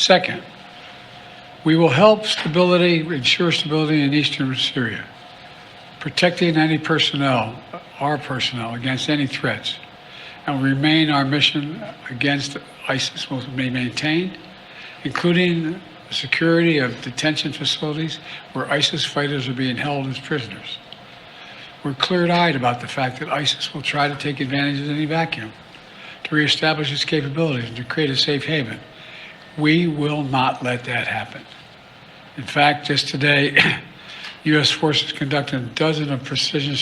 Second, we will help ensure stability in eastern Syria, protecting our personnel against any threats, and will remain our mission against ISIS will be maintained, including the security of detention facilities where ISIS fighters are being held as prisoners. We're clear-eyed about the fact that ISIS will try to take advantage of any vacuum to reestablish its capabilities and to create a safe haven. We will not let that happen. In fact, just today, U.S. forces conducted dozens of precision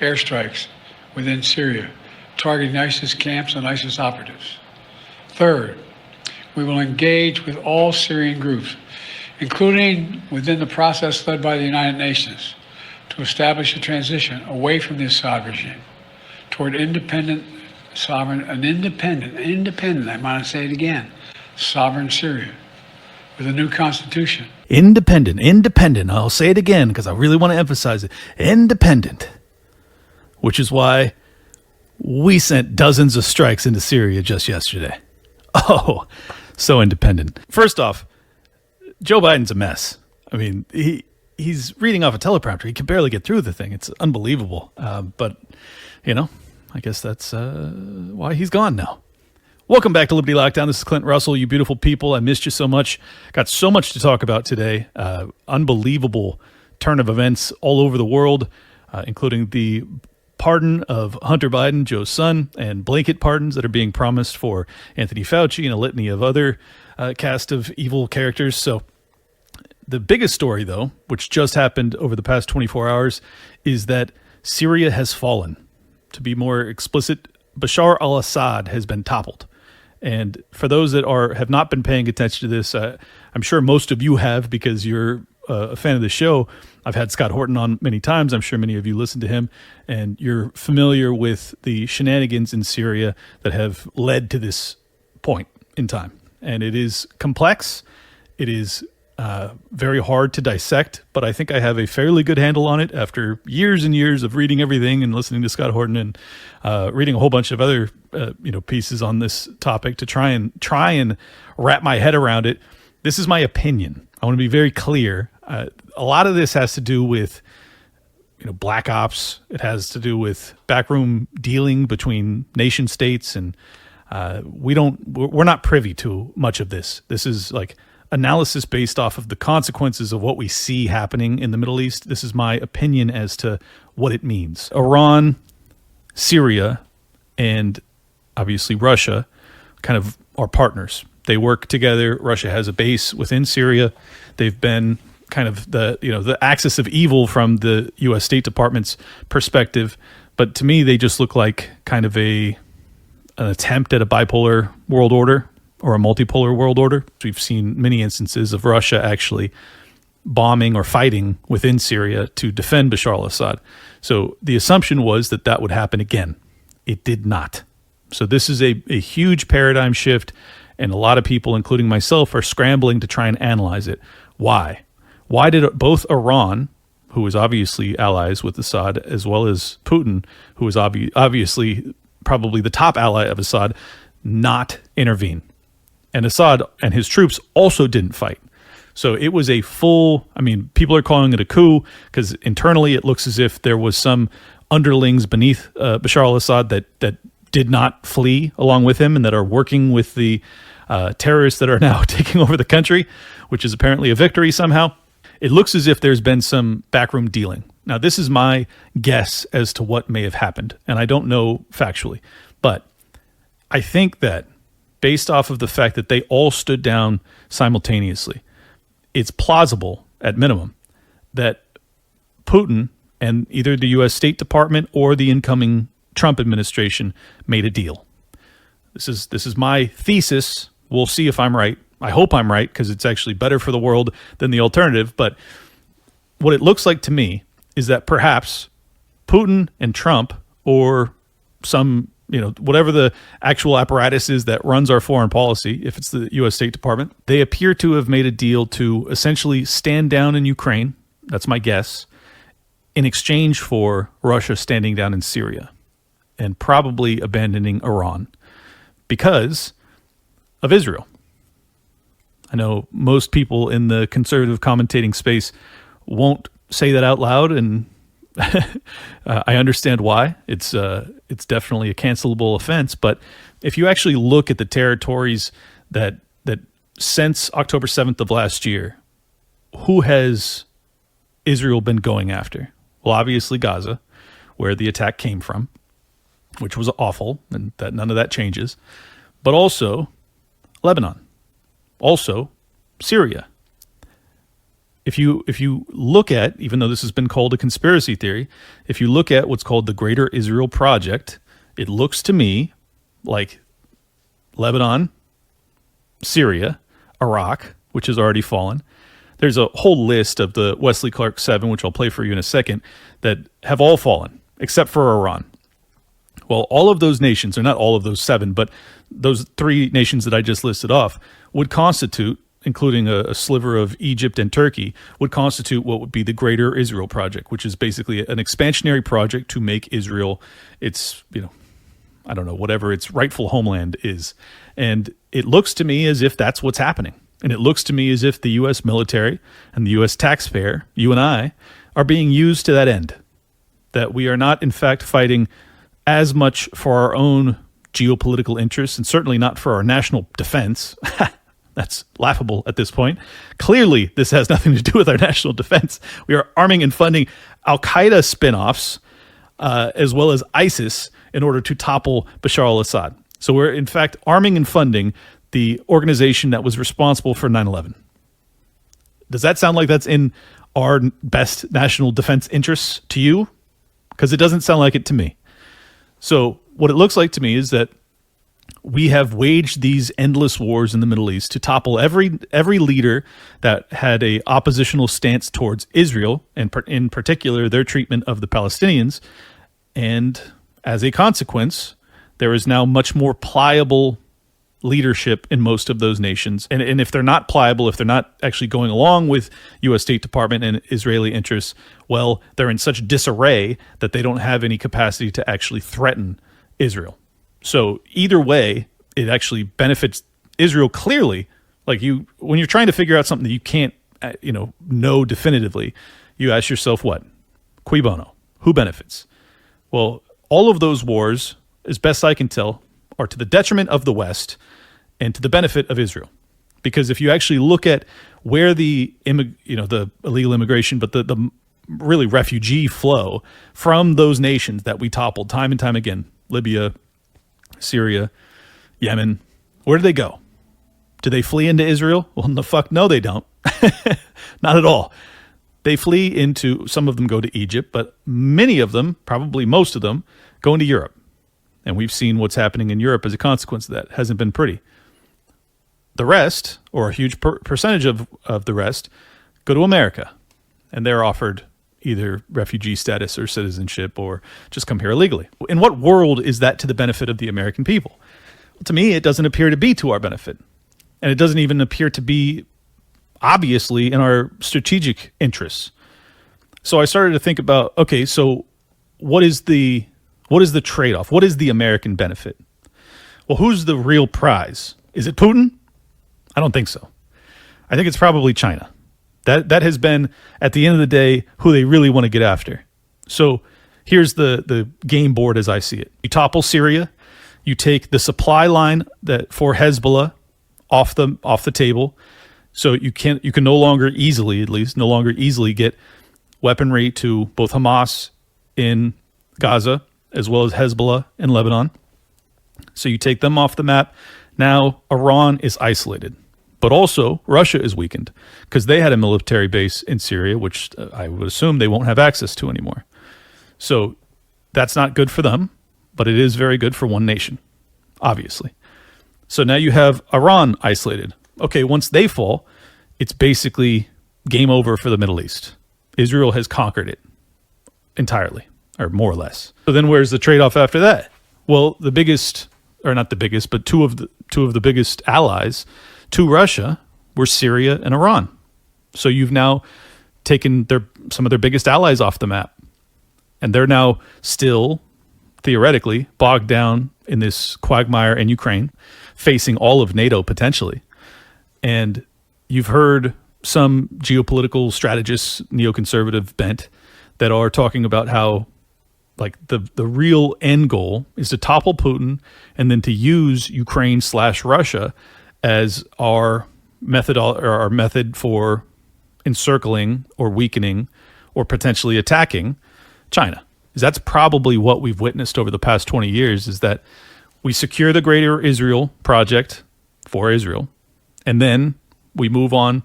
airstrikes within Syria, targeting ISIS camps and ISIS operatives. Third, we will engage with all Syrian groups, including within the process led by the United Nations, to establish a transition away from the Assad regime toward independent, I want to say it again, sovereign Syria with a new constitution. Independent. I'll say it again because I really want to emphasize it. Independent. Which is why we sent dozens of strikes into Syria just yesterday. Oh, so independent. First off, Joe Biden's a mess. I mean, he's reading off a teleprompter. He can barely get through the thing. It's unbelievable. But, I guess that's why he's gone now. Welcome back to Liberty Lockdown. This is Clint Russell. You beautiful people. I missed you so much. Got so much to talk about today. Unbelievable turn of events all over the world, including the pardon of Hunter Biden, Joe's son, and blanket pardons that are being promised for Anthony Fauci and a litany of other cast of evil characters. So the biggest story, though, which just happened over the past 24 hours, is that Syria has fallen. To be more explicit, Bashar al-Assad has been toppled. And for those that have not been paying attention to this, I'm sure most of you have because you're a fan of the show. I've had Scott Horton on many times. I'm sure many of you listen to him, and you're familiar with the shenanigans in Syria that have led to this point in time. And it is complex. It is very hard to dissect, but I think I have a fairly good handle on it after years and years of reading everything and listening to Scott Horton and reading a whole bunch of other pieces on this topic to try and wrap my head around it. This is my opinion. I want to be very clear. A lot of this has to do with black ops. It has to do with backroom dealing between nation states, and we're not privy to much of this. This is like analysis based off of the consequences of what we see happening in the Middle East. This is my opinion as to what it means. Iran, Syria, and obviously Russia kind of are partners. They work together. Russia has a base within Syria. They've been kind of the axis of evil from the U.S. State Department's perspective. But to me, they just look like kind of an attempt at a bipolar world order or a multipolar world order. We've seen many instances of Russia actually bombing or fighting within Syria to defend Bashar al-Assad. So the assumption was that would happen again. It did not. So this is a huge paradigm shift, and a lot of people, including myself, are scrambling to try and analyze it. Why? Why did both Iran, who is obviously allies with Assad, as well as Putin, who is obviously probably the top ally of Assad, not intervene? And Assad and his troops also didn't fight. So it was a full, people are calling it a coup because internally it looks as if there was some underlings beneath Bashar al-Assad that did not flee along with him and that are working with the terrorists that are now taking over the country, which is apparently a victory somehow. It looks as if there's been some backroom dealing. Now, this is my guess as to what may have happened, and I don't know factually. But I think that based off of the fact that they all stood down simultaneously, it's plausible, at minimum, that Putin and either the U.S. State Department or the incoming Trump administration made a deal. This is my thesis. We'll see if I'm right. I hope I'm right because it's actually better for the world than the alternative. But what it looks like to me is that perhaps Putin and Trump, or some, whatever the actual apparatus is that runs our foreign policy, if it's the U.S. State Department, they appear to have made a deal to essentially stand down in Ukraine. That's my guess, in exchange for Russia standing down in Syria and probably abandoning Iran because of Israel. I know most people in the conservative commentating space won't say that out loud, and I understand why. It's definitely a cancelable offense. But if you actually look at the territories that since October 7th of last year, who has Israel been going after? Well, obviously Gaza, where the attack came from, which was awful, and that none of that changes. But also Lebanon, also Syria. If you look at, even though this has been called a conspiracy theory, if you look at what's called the Greater Israel Project, it looks to me like Lebanon, Syria, Iraq, which has already fallen. There's a whole list of the Wesley Clark 7, which I'll play for you in a second, that have all fallen, except for Iran. Well, all of those nations, or not all of those 7, but those 3 nations that I just listed off, would constitute, including a sliver of Egypt and Turkey, would constitute what would be the Greater Israel Project, which is basically an expansionary project to make Israel its, I don't know, whatever its rightful homeland is. And it looks to me as if that's what's happening. And it looks to me as if the U.S. military and the U.S. taxpayer, you and I, are being used to that end. That we are not, in fact, fighting as much for our own geopolitical interests, and certainly not for our national defense. That's laughable at this point. Clearly, this has nothing to do with our national defense. We are arming and funding Al-Qaeda spin-offs, as well as ISIS, in order to topple Bashar al-Assad. So we're, in fact, arming and funding the organization that was responsible for 9/11. Does that sound like that's in our best national defense interests to you? Because it doesn't sound like it to me. So what it looks like to me is that we have waged these endless wars in the Middle East to topple every leader that had a oppositional stance towards Israel, and in particular their treatment of the Palestinians. And as a consequence, there is now much more pliable leadership in most of those nations. And if they're not pliable, if they're not actually going along with U.S. State Department and Israeli interests, well, they're in such disarray that they don't have any capacity to actually threaten Israel. So either way, it actually benefits Israel clearly. Like when you're trying to figure out something that you can't, know definitively, you ask yourself what? Cui bono? Who benefits? Well, all of those wars, as best I can tell, are to the detriment of the West and to the benefit of Israel. Because if you actually look at where the illegal immigration, but the really refugee flow from those nations that we toppled time and time again, Libya, Syria, Yemen, where do they go? Do they flee into Israel? Well, the fuck no, they don't. Not at all. They flee into, some of them go to Egypt, but many of them, probably most of them, go into Europe. And we've seen what's happening in Europe as a consequence of that. It hasn't been pretty. The rest, or a huge percentage of the rest, go to America. And they're offered either refugee status or citizenship or just come here illegally. In what world is that to the benefit of the American people? Well, to me, it doesn't appear to be to our benefit. And it doesn't even appear to be obviously in our strategic interests. So I started to think about, okay, so what is the trade-off? What is the American benefit? Well, who's the real prize? Is it Putin? I don't think so. I think it's probably China. That has been, at the end of the day, who they really want to get after. So here's the game board as I see it. You topple Syria. You take the supply line for Hezbollah off the table. So you can no longer easily get weaponry to both Hamas in Gaza as well as Hezbollah in Lebanon. So you take them off the map. Now Iran is isolated. But also Russia is weakened because they had a military base in Syria, which I would assume they won't have access to anymore. So that's not good for them, but it is very good for one nation, obviously. So now you have Iran isolated. Okay, once they fall, it's basically game over for the Middle East. Israel has conquered it entirely, or more or less. So then where's the trade-off after that? Well, the biggest, or not the biggest, but two of the biggest allies to Russia were Syria and Iran. So you've now taken some of their biggest allies off the map. And they're now still, theoretically, bogged down in this quagmire in Ukraine, facing all of NATO potentially. And you've heard some geopolitical strategists, neoconservative bent, that are talking about how like the real end goal is to topple Putin and then to use Ukraine/Russia as our method for encircling or weakening or potentially attacking China. Because that's probably what we've witnessed over the past 20 years, is that we secure the Greater Israel project for Israel, and then we move on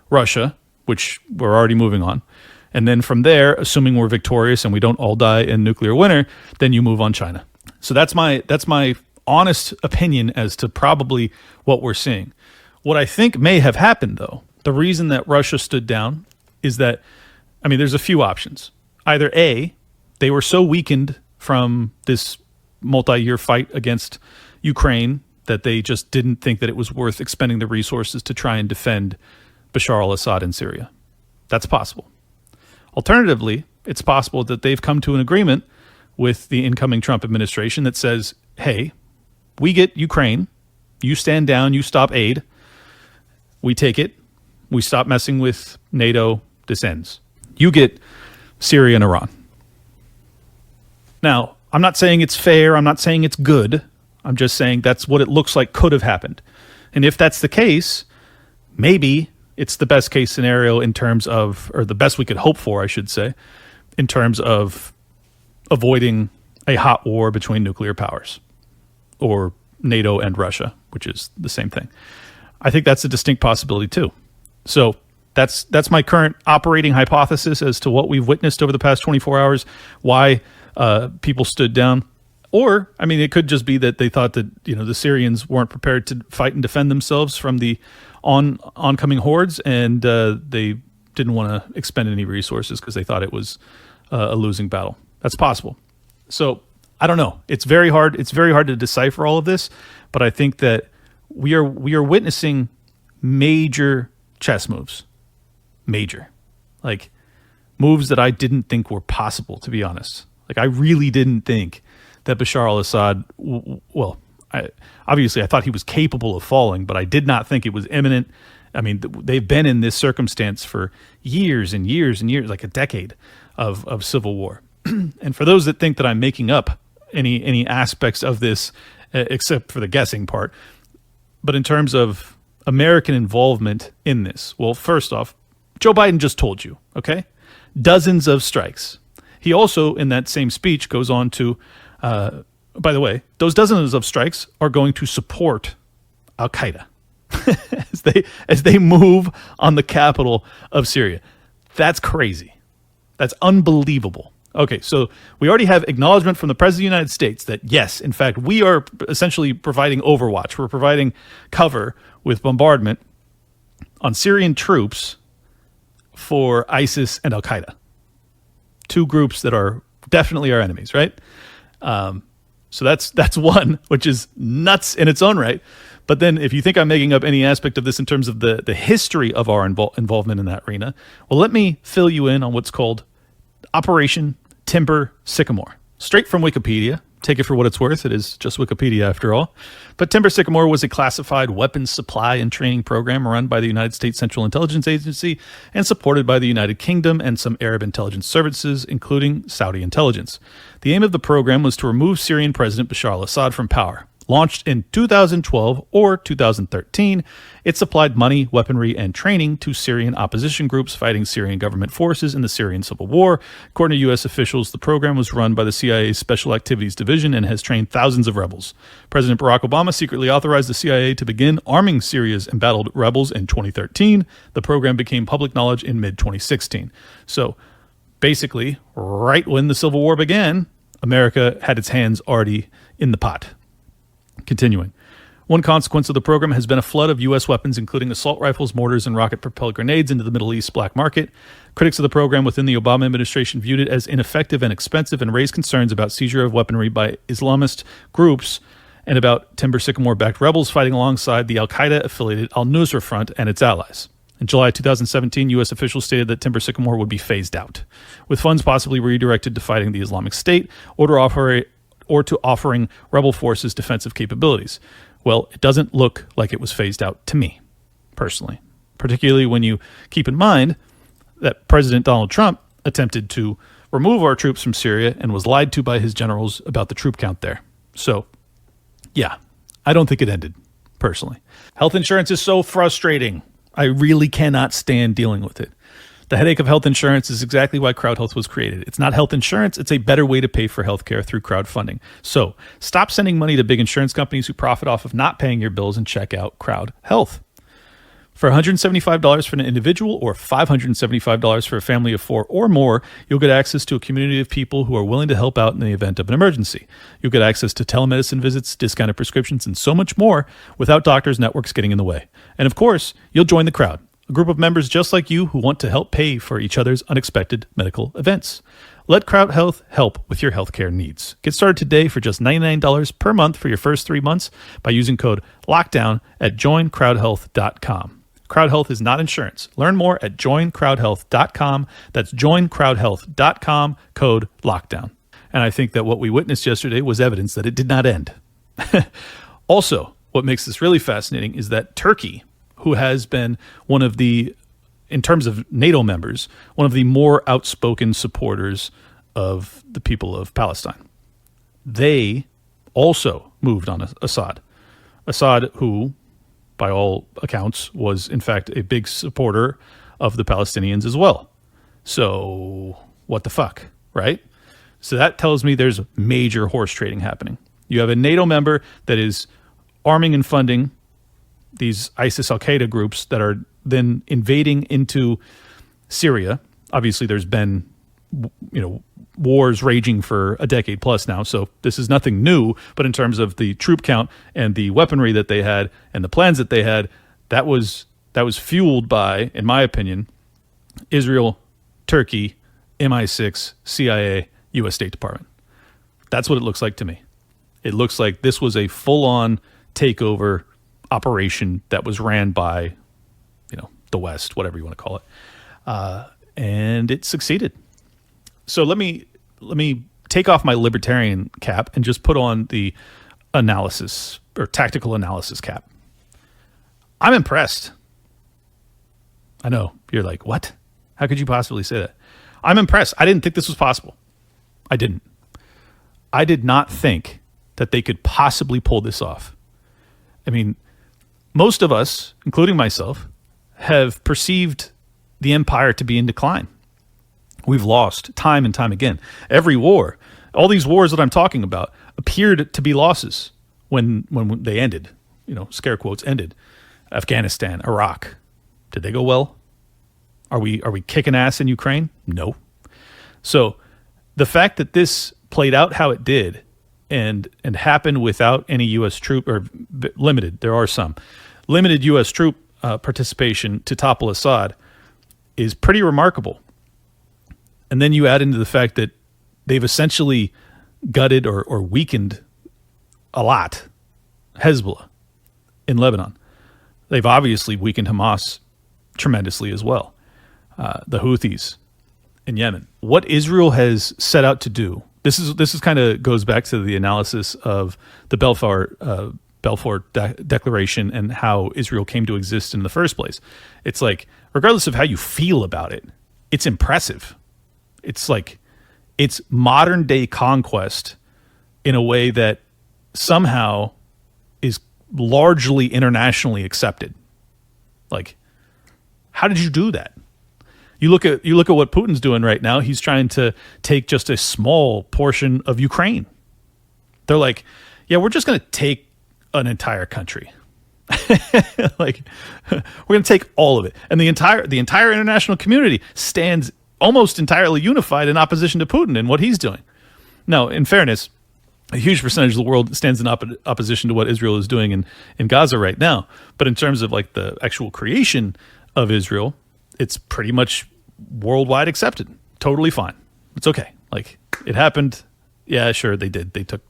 Russia, which we're already moving on. And then from there, assuming we're victorious and we don't all die in nuclear winter, then you move on China. So that's my honest opinion as to probably what we're seeing. What I think may have happened, though, the reason that Russia stood down is that, I mean, there's a few options. Either A, they were so weakened from this multi-year fight against Ukraine that they just didn't think that it was worth expending the resources to try and defend Bashar al-Assad in Syria. That's possible. Alternatively, it's possible that they've come to an agreement with the incoming Trump administration that says, hey, we get Ukraine, you stand down, you stop aid, we take it, we stop messing with NATO, this ends. You get Syria and Iran. Now, I'm not saying it's fair, I'm not saying it's good, I'm just saying that's what it looks like could have happened. And if that's the case, maybe it's the best case scenario in terms of, or the best we could hope for, I should say, in terms of avoiding a hot war between nuclear powers or NATO and Russia, which is the same thing. I think that's a distinct possibility too. So that's my current operating hypothesis as to what we've witnessed over the past 24 hours, why people stood down. Or, I mean, it could just be that they thought that, you know, the Syrians weren't prepared to fight and defend themselves from the oncoming hordes, and they didn't want to expend any resources because they thought it was a losing battle. That's possible. So I don't know. It's very hard. It's very hard to decipher all of this, but I think that we are witnessing major chess moves, major, like moves that I didn't think were possible, to be honest. Like I really didn't think that Bashar al-Assad, obviously I thought he was capable of falling, but I did not think it was imminent. I mean, they've been in this circumstance for years and years and years, like a decade of civil war. And for those that think that I'm making up any aspects of this, except for the guessing part, but in terms of American involvement in this, well, first off, Joe Biden just told you, okay? Dozens of strikes. He also, in that same speech, goes on to, by the way, those dozens of strikes are going to support Al-Qaeda as they move on the capital of Syria. That's crazy. That's unbelievable. Okay, so we already have acknowledgement from the President of the United States that, yes, in fact, we are essentially providing overwatch. We're providing cover with bombardment on Syrian troops for ISIS and Al-Qaeda. Two groups that are definitely our enemies, right? So that's one, which is nuts in its own right. But then if you think I'm making up any aspect of this in terms of the history of our involvement in that arena, well, let me fill you in on what's called Operation Timber Sycamore. Straight from Wikipedia. Take it for what it's worth. It is just Wikipedia after all. But Timber Sycamore was a classified weapons supply and training program run by the United States Central Intelligence Agency and supported by the United Kingdom and some Arab intelligence services, including Saudi intelligence. The aim of the program was to remove Syrian President Bashar al-Assad from power. Launched in 2012 or 2013, it supplied money, weaponry, and training to Syrian opposition groups fighting Syrian government forces in the Syrian civil war. According to U.S. officials, the program was run by the CIA's Special Activities Division and has trained thousands of rebels. President Barack Obama secretly authorized the CIA to begin arming Syria's embattled rebels in 2013. The program became public knowledge in mid-2016. So basically, right when the civil war began, America had its hands already in the pot. Continuing. One consequence of the program has been a flood of U.S. weapons, including assault rifles, mortars, and rocket-propelled grenades into the Middle East black market. Critics of the program within the Obama administration viewed it as ineffective and expensive and raised concerns about seizure of weaponry by Islamist groups and about Timber Sycamore-backed rebels fighting alongside the al-Qaeda-affiliated al-Nusra Front and its allies. In July 2017, U.S. officials stated that Timber Sycamore would be phased out, with funds possibly redirected to fighting the Islamic State or to offering rebel forces defensive capabilities. Well, it doesn't look like it was phased out to me, personally. particularly when you keep in mind that President Donald Trump attempted to remove our troops from Syria and was lied to by his generals about the troop count there. So, yeah, I don't think it ended, personally. Health insurance is so frustrating. I really cannot stand dealing with it. The headache of health insurance is exactly why CrowdHealth was created. It's not health insurance. It's a better way to pay for healthcare through crowdfunding. So stop sending money to big insurance companies who profit off of not paying your bills and check out CrowdHealth. For $175 for an individual or $575 for a family of 4 or more, you'll get access to a community of people who are willing to help out in the event of an emergency. You'll get access to telemedicine visits, discounted prescriptions, and so much more without doctors' networks getting in the way. And of course, you'll join the crowd, a group of members just like you who want to help pay for each other's unexpected medical events. Let CrowdHealth help with your healthcare needs. Get started today for just $99 per month for your first 3 months by using code LOCKDOWN at joincrowdhealth.com. CrowdHealth is not insurance. Learn more at joincrowdhealth.com. That's joincrowdhealth.com, code LOCKDOWN. And I think that what we witnessed yesterday was evidence that it did not end. Also, what makes this really fascinating is that Turkey, who has been one of the, in terms of NATO members, one of the more outspoken supporters of the people of Palestine, they also moved on Assad. Assad, who, by all accounts, was in fact a big supporter of the Palestinians as well. So what the fuck, right? So that tells me there's major horse trading happening. You have a NATO member that is arming and funding these ISIS Al-Qaeda groups that are then invading into Syria. Obviously, there's been, wars raging for a decade plus now, so this is nothing new. But in terms of the troop count and the weaponry that they had and the plans that they had, that was fueled by, in my opinion, Israel, Turkey, MI6, CIA, U.S. State Department. That's what it looks like to me. It looks like this was a full-on takeover operation that was ran by, the West, whatever you want to call it, and it succeeded. So let me take off my libertarian cap and just put on the analysis or tactical analysis cap. I'm impressed. I know you're like, what? How could you possibly say that? I'm impressed. I didn't think this was possible. I didn't. I did not think that they could possibly pull this off. I mean, most of us, including myself, have perceived the empire to be in decline. We've lost time and time again. Every war, all these wars that I'm talking about, appeared to be losses when they ended. Scare quotes, ended. Afghanistan, Iraq, did they go well? Are we kicking ass in Ukraine? No. So the fact that this played out how it did and happened without any U.S. troop, or limited, there are some, limited U.S. troop participation to topple Assad is pretty remarkable. And then you add into the fact that they've essentially gutted or weakened a lot Hezbollah in Lebanon. They've obviously weakened Hamas tremendously as well. The Houthis in Yemen. What Israel has set out to do, this is kind of goes back to the analysis of the Balfour Declaration and how Israel came to exist in the first place. It's like, regardless of how you feel about it, it's impressive. It's like, it's modern day conquest in a way that somehow is largely internationally accepted. Like, how did you do that? You look at what Putin's doing right now. He's trying to take just a small portion of Ukraine. They're like, yeah, we're just going to take an entire country. Like, we're going to take all of it. And the entire international community stands almost entirely unified in opposition to Putin and what he's doing. Now, in fairness, a huge percentage of the world stands in opposition to what Israel is doing in Gaza right now. But in terms of like the actual creation of Israel, it's pretty much worldwide accepted. Totally fine. It's okay. Like, it happened. Yeah, sure, they did. They took,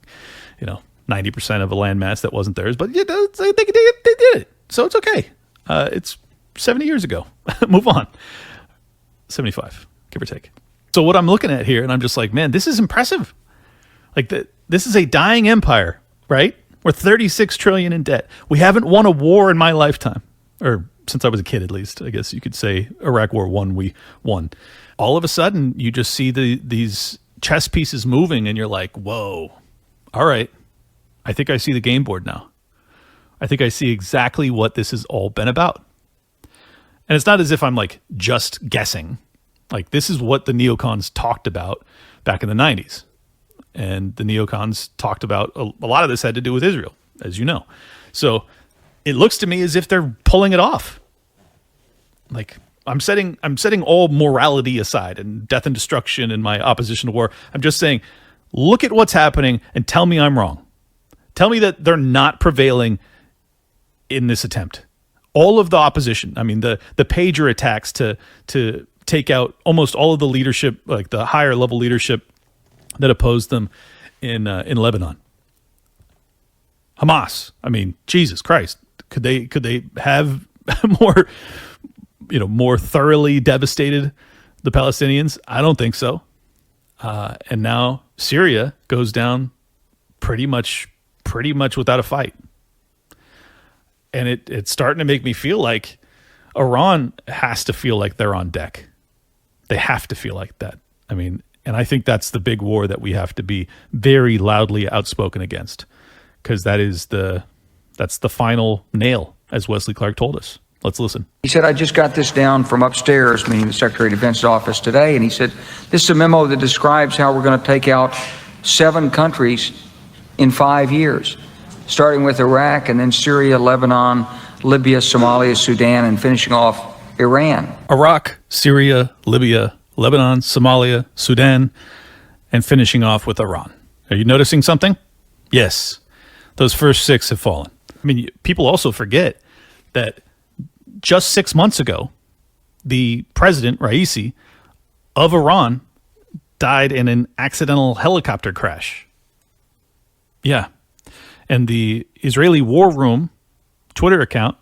90% of a landmass that wasn't theirs, but yeah, they did it. So it's okay. It's 70 years ago. Move on. 75, give or take. So what I'm looking at here, and I'm just like, man, this is impressive. Like, this is a dying empire, right? We're 36 trillion in debt. We haven't won a war in my lifetime, or since I was a kid, at least. I guess you could say Iraq War 1, we won. All of a sudden, you just see these chess pieces moving, and you're like, whoa, all right. I think I see the game board now. I think I see exactly what this has all been about. And it's not as if I'm like just guessing. Like, this is what the neocons talked about back in the 90s. And the neocons talked about a lot of this had to do with Israel, as you know. So it looks to me as if they're pulling it off. Like, I'm setting all morality aside and death and destruction and my opposition to war. I'm just saying, look at what's happening and tell me I'm wrong. Tell me that they're not prevailing in this attempt. All of the opposition, I mean, the pager attacks to take out almost all of the leadership, like the higher level leadership that opposed them in Lebanon. Hamas, I mean, Jesus Christ, could they have more thoroughly devastated the Palestinians? I don't think so. And now Syria goes down pretty much without a fight. And it's starting to make me feel like Iran has to feel like they're on deck. They have to feel like that. I mean, and I think that's the big war that we have to be very loudly outspoken against, because that's the final nail, as Wesley Clark told us. Let's listen. He said, I just got this down from upstairs, meaning the Secretary of Defense's office today, and he said, this is a memo that describes how we're going to take out 7 countries in 5 years, starting with Iraq and then Syria, Lebanon, Libya, Somalia, Sudan, and finishing off Iran. Iraq, Syria, Libya, Lebanon, Somalia, Sudan, and finishing off with Iran. Are you noticing something? Yes. Those first 6 have fallen. I mean, people also forget that just 6 months ago, the president, Raisi, of Iran died in an accidental helicopter crash. Yeah. And the Israeli War Room Twitter account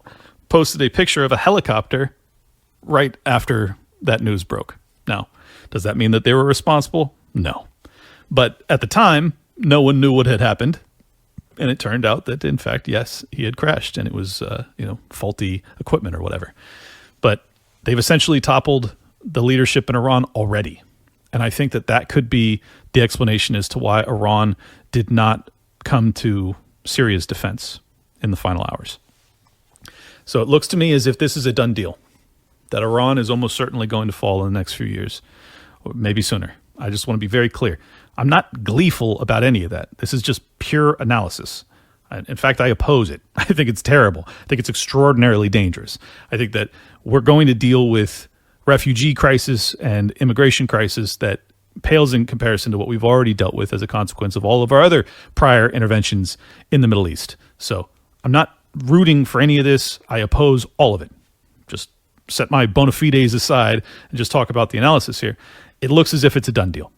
posted a picture of a helicopter right after that news broke. Now, does that mean that they were responsible? No. But at the time, no one knew what had happened. And it turned out that, in fact, yes, he had crashed, and it was, faulty equipment or whatever. But they've essentially toppled the leadership in Iran already. And I think that could be the explanation as to why Iran did not come to Syria's defense in the final hours. So it looks to me as if this is a done deal, that Iran is almost certainly going to fall in the next few years, or maybe sooner. I just want to be very clear. I'm not gleeful about any of that. This is just pure analysis. In fact, I oppose it. I think it's terrible. I think it's extraordinarily dangerous. I think that we're going to deal with refugee crisis and immigration crisis that pales in comparison to what we've already dealt with as a consequence of all of our other prior interventions in the Middle East. So I'm not rooting for any of this. I oppose all of it. Just set my bona fides aside and just talk about the analysis here. It looks as if it's a done deal.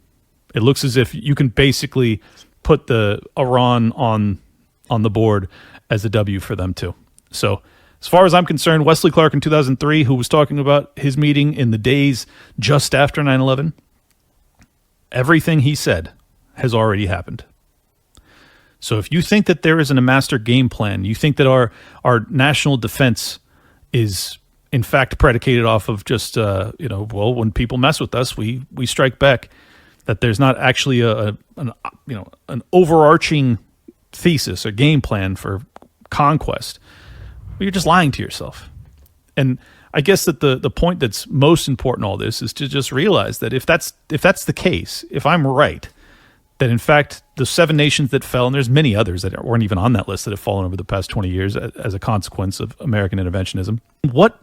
It looks as if you can basically put the Iran on the board as a W for them too. So as far as I'm concerned, Wesley Clark in 2003, who was talking about his meeting in the days just after 9/11, everything he said has already happened. So if you think that there isn't a master game plan, you think that our national defense is in fact predicated off of just, when people mess with us, we strike back, that there's not actually an overarching thesis or game plan for conquest, well, you're just lying to yourself. And I guess that the point that's most important in all this is to just realize that if that's the case, if I'm right, that in fact the 7 nations that fell, and there's many others that weren't even on that list that have fallen over the past 20 years as a consequence of American interventionism,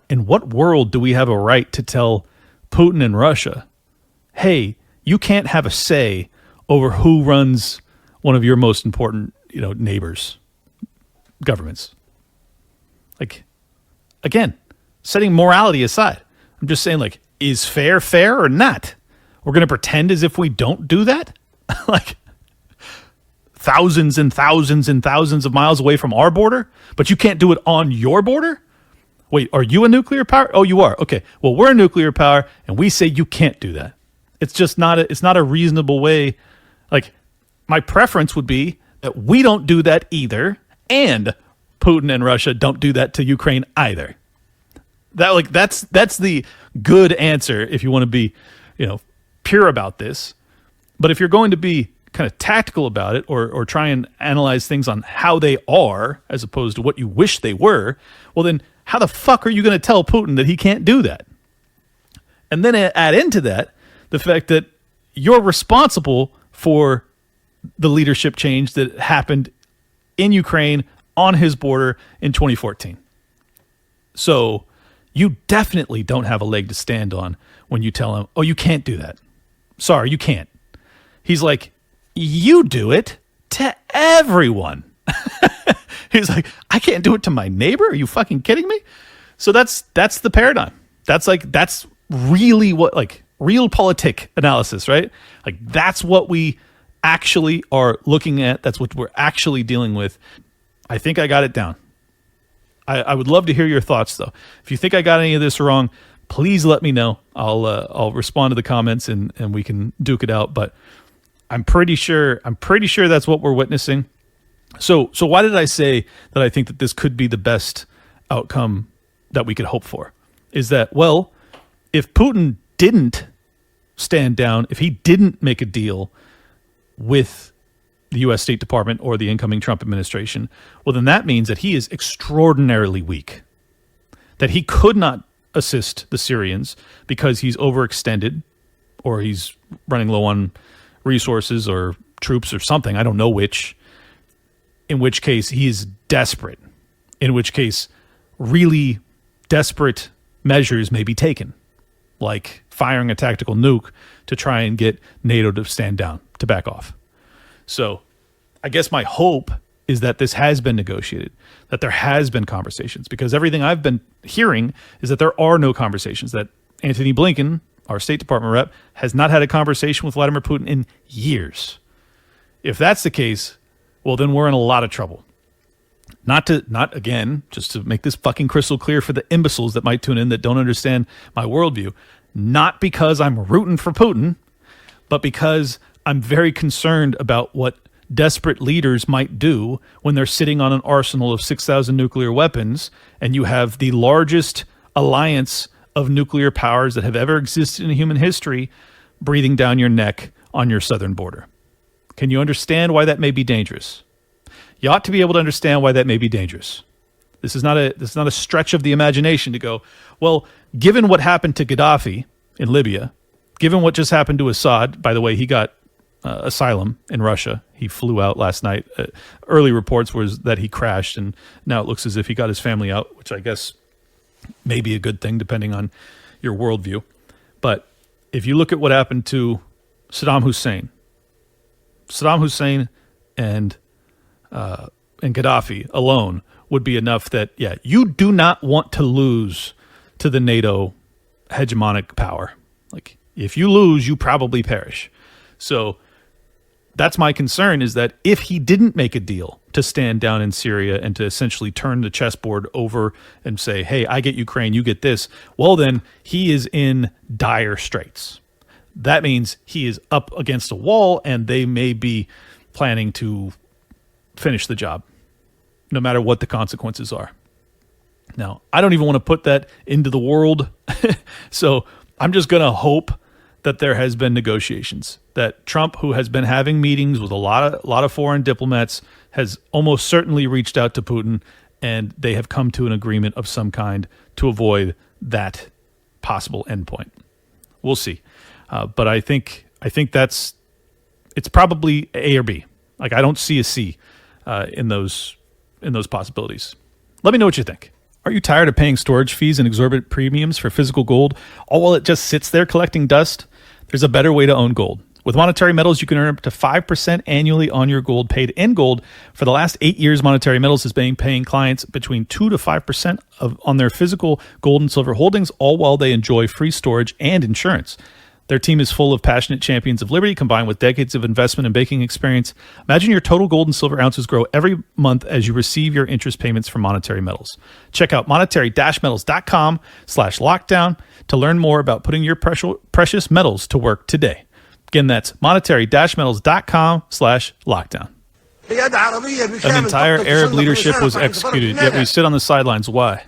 in what world do we have a right to tell Putin and Russia, hey, you can't have a say over who runs one of your most important, neighbors' governments? Like, again, setting morality aside, I'm just saying, like, is fair or not? We're going to pretend as if we don't do that? Like, thousands and thousands and thousands of miles away from our border, but you can't do it on your border? Wait, are you a nuclear power? Oh, you are. Okay. Well, we're a nuclear power, and we say you can't do that. It's just it's not a reasonable way. Like, my preference would be that we don't do that either, and Putin and Russia don't do that to Ukraine either. That's the good answer if you want to be, pure about this. But if you're going to be kind of tactical about it, or try and analyze things on how they are as opposed to what you wish they were, well then how the fuck are you going to tell Putin that he can't do that? And then add into that the fact that you're responsible for the leadership change that happened in Ukraine on his border in 2014. So you definitely don't have a leg to stand on when you tell him, oh, you can't do that. Sorry, you can't. He's like, you do it to everyone. He's like, I can't do it to my neighbor? Are you fucking kidding me? So that's the paradigm. That's really what, like, realpolitik analysis, right? Like, that's what we actually are looking at. That's what we're actually dealing with. I think I got it down. I would love to hear your thoughts, though. If you think I got any of this wrong, please let me know. I'll respond to the comments and we can duke it out. But I'm pretty sure that's what we're witnessing. So why did I say that I think that this could be the best outcome that we could hope for? Is that, well, if Putin didn't stand down, if he didn't make a deal with the U.S. State Department or the incoming Trump administration, well, then that means that he is extraordinarily weak, that he could not assist the Syrians because he's overextended or he's running low on resources or troops or something. I don't know which. In which case he is desperate. In which case really desperate measures may be taken, like firing a tactical nuke to try and get NATO to stand down, to back off. So I guess my hope is that this has been negotiated, that there has been conversations, because everything I've been hearing is that there are no conversations, that Antony Blinken, our State Department rep, has not had a conversation with Vladimir Putin in years. If that's the case, well, then we're in a lot of trouble. Not again, just to make this fucking crystal clear for the imbeciles that might tune in that don't understand my worldview, not because I'm rooting for Putin, but because I'm very concerned about what desperate leaders might do when they're sitting on an arsenal of 6,000 nuclear weapons and you have the largest alliance of nuclear powers that have ever existed in human history breathing down your neck on your southern border. Can you understand why that may be dangerous? You ought to be able to understand why that may be dangerous. This is not a stretch of the imagination to go, well, given what happened to Gaddafi in Libya, given what just happened to Assad, by the way, he got asylum in Russia. He flew out last night. Early reports was that he crashed, and now it looks as if he got his family out, which I guess may be a good thing depending on your worldview. But if you look at what happened to Saddam Hussein and Gaddafi alone would be enough that, yeah, you do not want to lose to the NATO hegemonic power. Like, if you lose, you probably perish. So that's my concern, is that if he didn't make a deal to stand down in Syria and to essentially turn the chessboard over and say, hey, I get Ukraine, you get this, well, then he is in dire straits. That means he is up against a wall and they may be planning to finish the job, no matter what the consequences are. Now, I don't even want to put that into the world. So I'm just going to hope that there has been negotiations, that Trump, who has been having meetings with a lot of foreign diplomats, has almost certainly reached out to Putin, and they have come to an agreement of some kind to avoid that possible endpoint. We'll see. But I think it's probably A or B. Like, I don't see a C in those possibilities. Let me know what you think. Are you tired of paying storage fees and exorbitant premiums for physical gold, all while it just sits there collecting dust? There's a better way to own gold. With Monetary Metals, you can earn up to 5% annually on your gold paid in gold. For the last 8 years, Monetary Metals has been paying clients between 2 to 5% on their physical gold and silver holdings, all while they enjoy free storage and insurance. Their team is full of passionate champions of liberty, combined with decades of investment and banking experience. Imagine your total gold and silver ounces grow every month as you receive your interest payments from Monetary Metals. Check out monetary-metals.com/lockdown to learn more about putting your precious metals to work today. Again, that's monetary-metals.com/lockdown. An entire Arab leadership was executed, yet we sit on the sidelines. Why?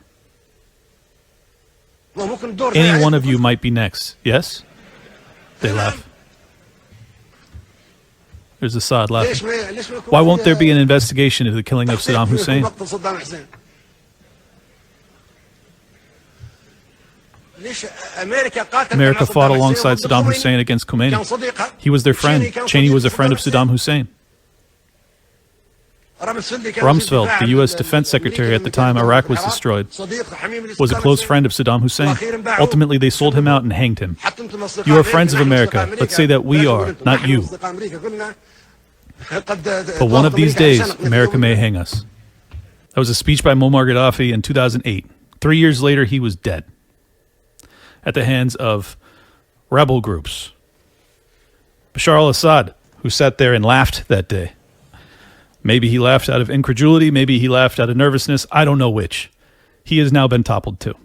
Any one of you might be next. Yes? They laugh. There's Assad laughing. Why won't there be an investigation into the killing of Saddam Hussein? America fought alongside Saddam Hussein against Khomeini. He was their friend. Cheney was a friend of Saddam Hussein. Rumsfeld, the U.S. Defense Secretary at the time Iraq was destroyed, was a close friend of Saddam Hussein. Ultimately, they sold him out and hanged him. You are friends of America. Let's say that we are, not you. But one of these days, America may hang us. That was a speech by Muammar Gaddafi in 2008. 3 years later, he was dead at the hands of rebel groups. Bashar al-Assad, who sat there and laughed that day. Maybe he laughed out of incredulity. Maybe he laughed out of nervousness. I don't know which. He has now been toppled too.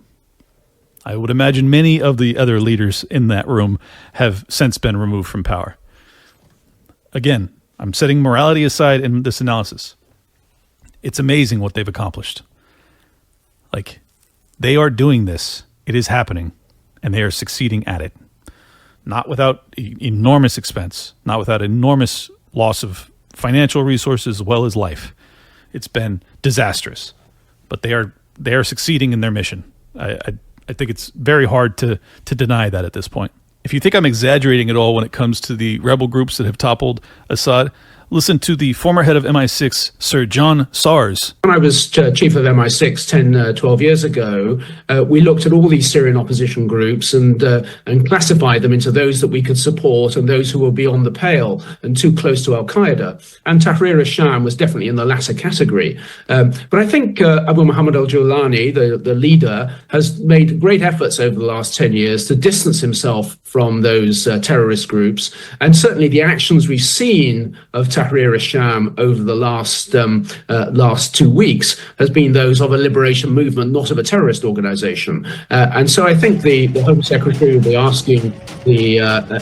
I would imagine many of the other leaders in that room have since been removed from power. Again, I'm setting morality aside in this analysis. It's amazing what they've accomplished. Like, they are doing this. It is happening. And they are succeeding at it. Not without enormous expense. Not without enormous loss of financial resources as well as life. It's been disastrous, but they are succeeding in their mission. I think it's very hard to deny that at this point. If you think I'm exaggerating at all when it comes to the rebel groups that have toppled Assad, listen to the former head of MI6, Sir John Sars. When I was chief of MI6 10, 12 years ago, we looked at all these Syrian opposition groups and classified them into those that we could support and those who were beyond the pale and too close to al-Qaeda. And Tahrir al-Sham was definitely in the latter category. But I think Abu Muhammad Al-Jawlani, the leader, has made great efforts over the last 10 years to distance himself from those terrorist groups. And certainly the actions we've seen of Tahrir al-Sham over the last 2 weeks has been those of a liberation movement, not of a terrorist organization. And so I think the Home Secretary will be asking the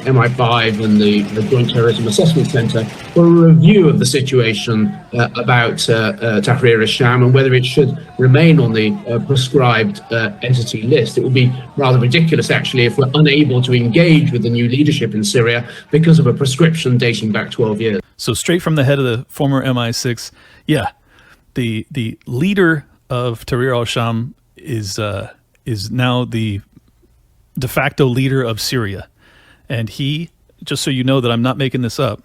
MI5 and the Joint Terrorism Assessment Center for a review of the situation about Tahrir al-Sham and whether it should remain on the prescribed entity list. It would be rather ridiculous, actually, if we're unable to engage with the new leadership in Syria because of a prescription dating back 12 years. So straight from the head of the former MI6, yeah, the leader of Tahrir al-Sham is now the de facto leader of Syria. And he, just so you know that I'm not making this up,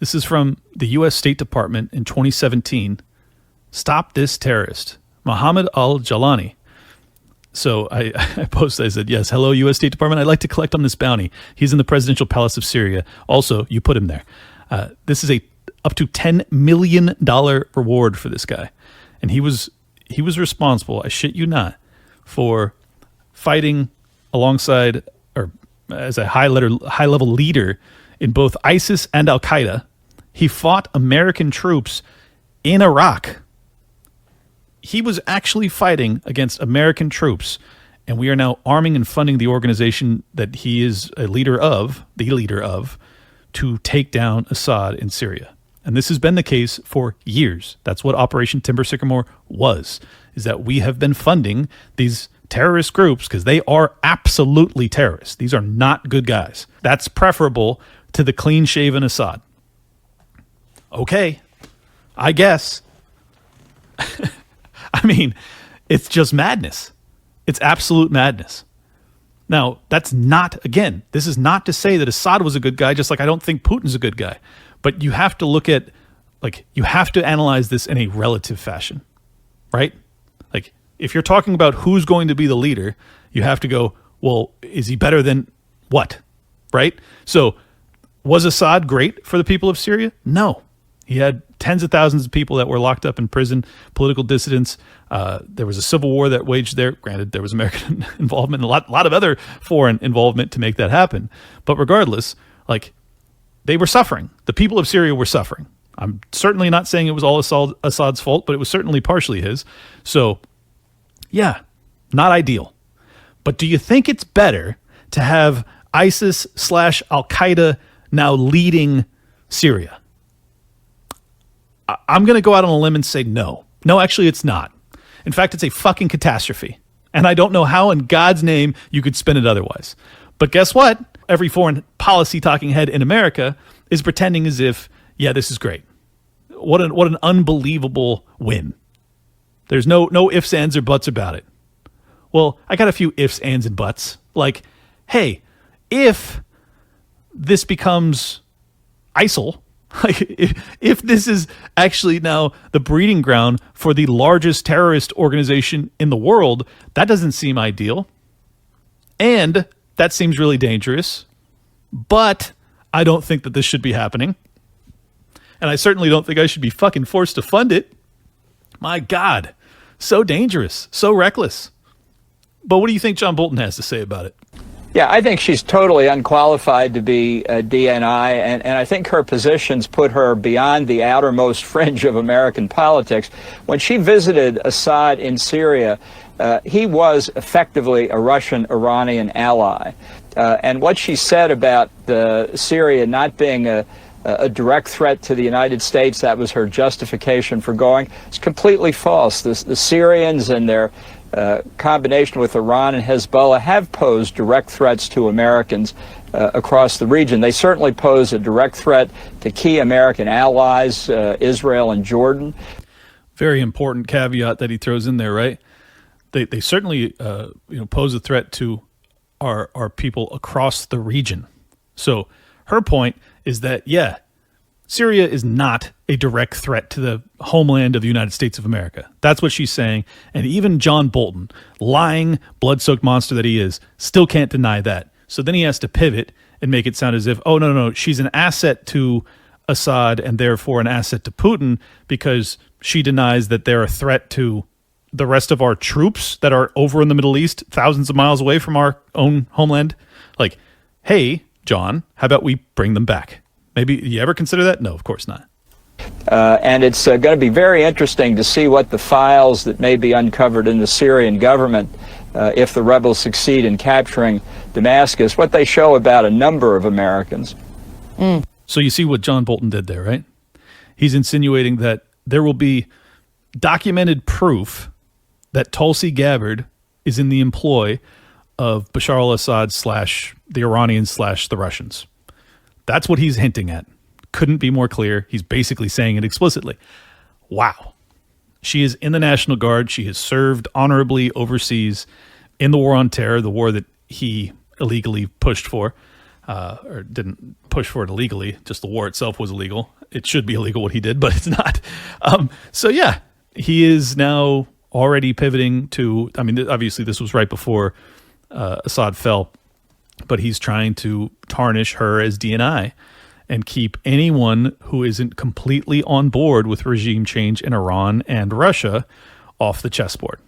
this is from the U.S. State Department in 2017, stopped this terrorist, Mohammed Al-Jawlani. So I posted, I said, yes, hello, U.S. State Department, I'd like to collect on this bounty. He's in the presidential palace of Syria. Also, you put him there. This is a up to $10 million reward for this guy. And he was responsible, I shit you not, for fighting alongside or as a high-level leader in both ISIS and Al-Qaeda. He fought American troops in Iraq. He was actually fighting against American troops, and we are now arming and funding the organization that he is the leader of, to take down Assad in Syria. And this has been the case for years. That's what Operation Timber Sycamore was, is that we have been funding these terrorist groups because they are absolutely terrorists. These are not good guys. That's preferable to the clean-shaven Assad. Okay, I guess. I mean, it's just madness. It's absolute madness. Now, that's not, again, this is not to say that Assad was a good guy, just like I don't think Putin's a good guy. But you have to look at, like, you have to analyze this in a relative fashion, right? Like, if you're talking about who's going to be the leader, you have to go, well, is he better than what, right? So, was Assad great for the people of Syria? No. He had tens of thousands of people that were locked up in prison, political dissidents. There was a civil war that waged there. Granted, there was American involvement, a lot of other foreign involvement to make that happen. But regardless, like, they were suffering. The people of Syria were suffering. I'm certainly not saying it was all Assad's fault, but it was certainly partially his. So, yeah, not ideal. But do you think it's better to have ISIS/Al-Qaeda now leading Syria? I'm going to go out on a limb and say no. No, actually, it's not. In fact, it's a fucking catastrophe. And I don't know how in God's name you could spin it otherwise. But guess what? Every foreign policy talking head in America is pretending as if, yeah, this is great. What an unbelievable win. There's no ifs, ands, or buts about it. Well, I got a few ifs, ands, and buts. Like, hey, if this becomes ISIL, like if this is actually now the breeding ground for the largest terrorist organization in the world, that doesn't seem ideal. And that seems really dangerous. But I don't think that this should be happening. And I certainly don't think I should be fucking forced to fund it. My God, so dangerous, so reckless. But what do you think John Bolton has to say about it? Yeah, I think she's totally unqualified to be a DNI, and I think her positions put her beyond the outermost fringe of American politics. When she visited Assad in Syria, he was effectively a Russian-Iranian ally. And what she said about Syria not being a direct threat to the United States, that was her justification for going, it's completely false. The Syrians and their combination with Iran and Hezbollah have posed direct threats to Americans across the region. They certainly pose a direct threat to key American allies, Israel and Jordan. Very important caveat that he throws in there, right? They certainly pose a threat to our people across the region. So her point is that, yeah, Syria is not a direct threat to the homeland of the United States of America. That's what she's saying. And even John Bolton, lying, blood-soaked monster that he is, still can't deny that. So then he has to pivot and make it sound as if, oh, no, she's an asset to Assad and therefore an asset to Putin because she denies that they're a threat to the rest of our troops that are over in the Middle East, thousands of miles away from our own homeland. Like, hey, John, how about we bring them back? Maybe you ever consider that? No, of course not. And it's going to be very interesting to see what the files that may be uncovered in the Syrian government, if the rebels succeed in capturing Damascus, what they show about a number of Americans. So you see what John Bolton did there, right? He's insinuating that there will be documented proof that Tulsi Gabbard is in the employ of Bashar al-Assad / the Iranians / the Russians. That's what he's hinting at. Couldn't be more clear. He's basically saying it explicitly. Wow. She is in the National Guard. She has served honorably overseas in the war on terror, the war that he illegally pushed for, or didn't push for it illegally. Just the war itself was illegal. It should be illegal what he did, but it's not. So yeah, he is now already pivoting to, I mean, obviously this was right before Assad fell, but he's trying to tarnish her as DNI and keep anyone who isn't completely on board with regime change in Iran and Russia off the chessboard.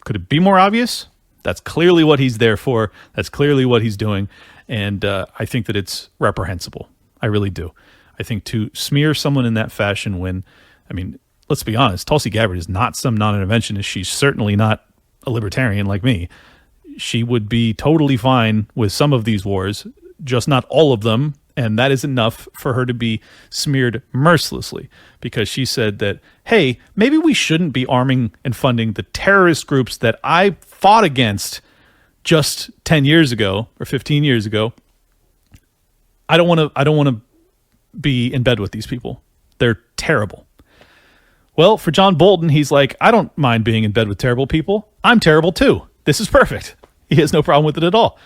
Could it be more obvious? That's clearly what he's there for. That's clearly what he's doing. And I think that it's reprehensible. I really do. I think to smear someone in that fashion when, I mean, let's be honest, Tulsi Gabbard is not some non-interventionist. She's certainly not a libertarian like me. She would be totally fine with some of these wars, just not all of them. And that is enough for her to be smeared mercilessly because she said that, hey, maybe we shouldn't be arming and funding the terrorist groups that I fought against just 10 years ago or 15 years ago. I don't want to be in bed with these people. They're terrible. Well, for John Bolton, he's like, I don't mind being in bed with terrible people. I'm terrible too. This is perfect. He has no problem with it at all.